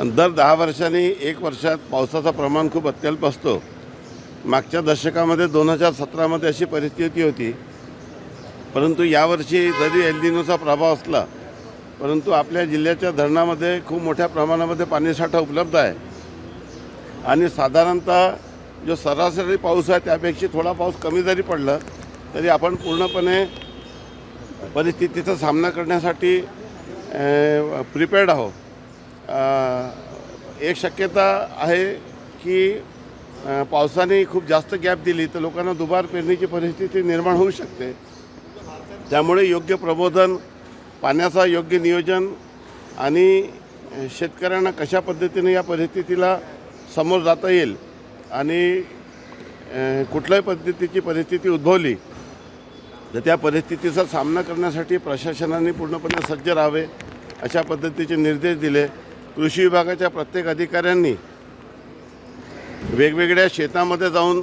दर 10 वर्षांनी 1 वर्षात पावसाचा प्रमाण खूप अत्यल्प असतो। मागच्या दशकामध्ये 2017मध्ये अशी परिस्थिती होती, परंतु यावर्षी जरी एल निनोचा प्रभाव असला परंतु आपल्या जिल्ह्याच्या धरणामध्ये खूप मोठ्या प्रमाणामध्ये पाणीसाठा उपलब्ध आहे आणि साधारणतः जो सरासरी पाऊस आहे त्यापेक्षा थोडा पाऊस कमी जरी पडला तरी आपण पूर्णपणे परिस्थितीचा सामना करण्यासाठी प्रिपेअर्ड आहोत। एक शक्यता आहे की पावसाने खूप जास्त गॅप दिली तर लोकांना दुबार पेरणीची परिस्थिती निर्माण होऊ शकते। त्यामुळे योग्य प्रबोधन, पाण्याचा योग्य नियोजन आणि शेतकऱ्यांना कशा पद्धतीने या परिस्थितीला समोर जाता येईल आणि कुठल्याही पद्धतीची परिस्थिती उद्भवली तर त्या परिस्थितीचा सामना करण्यासाठी प्रशासनाने पूर्णपणे सज्ज राहावे अशा पद्धतीचे निर्देश दिले। कृषी विभागाच्या प्रत्येक अधिकाऱ्यांनी वेगवेगळ्या शेतामध्ये जाऊन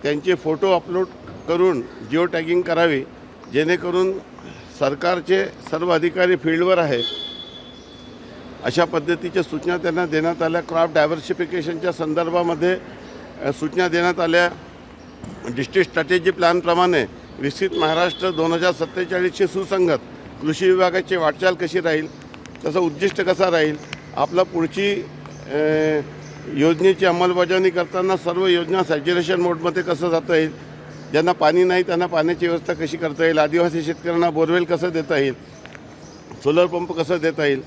त्यांचे फोटो अपलोड करून जिओ टॅगिंग करावी, जेणेकरून सरकारचे सर्व अधिकारी फील्डवर आहेत अशा पद्धतीच्या सूचना त्यांना देण्यात आल्या। क्रॉप डायव्हर्सिफिकेशनच्या संदर्भामध्ये सूचना देण्यात आल्या। डिस्ट्रिक्ट स्ट्रॅटेजी प्लॅनप्रमाणे विकसित महाराष्ट्र 2047शी सुसंगत कृषी विभागाची वाटचाल कशी राहील, त्याचं उद्दिष्ट कसा राहील, आपला पुढची योजनेची अंमलबजावणी करताना सर्व योजना सॅच्युरेशन मोडमध्ये कसं जाता येईल, ज्यांना पाणी नाही त्यांना पाण्याची व्यवस्था कशी करता येईल, आदिवासी शेतकऱ्यांना बोरवेल कसं देता येईल, सोलर पंप कसं देता येईल,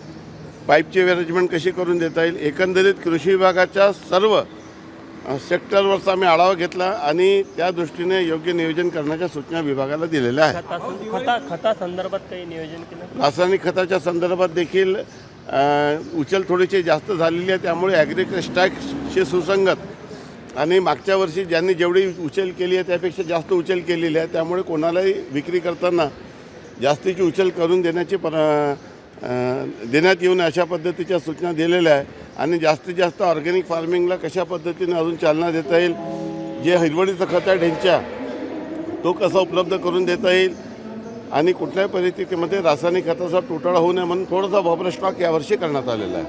पाईपची अरेंजमेंट कशी करून देता येईल, एकंदरीत कृषी विभागाच्या सर्व सेक्टरवरचा आम्ही आढावा घेतला आणि त्या दृष्टीने योग्य नियोजन करण्याच्या सूचना विभागाला दिलेल्या आहेत। खता संदर्भात काही नियोजन केलं? रासायनिक खताच्या संदर्भात देखील उचल थोडीशी जास्त झालेली आहे, त्यामुळे ॲग्रिकल्चर टॅक्सशी सुसंगत आणि मागच्या वर्षी ज्यांनी जेवढी उचल केली आहे त्यापेक्षा जास्त उचल केलेली आहे, त्यामुळे कोणालाही विक्री करताना जास्तीची उचल करून देण्यात येऊन अशा पद्धतीच्या सूचना दिलेल्या आहे आणि जास्तीत जास्त ऑर्गॅनिक फार्मिंगला कशा पद्धतीने अजून चालना देता येईल, जे हिरवळीचं खत आहे ढेंच्या तो कसा उपलब्ध करून देता येईल आणि कुठल्याही परिस्थितीमध्ये रासायनिक खताचा तुटवडा होऊ नये म्हणून थोडासा बफर स्टॉक यावर्षी करण्यात आलेला आहे।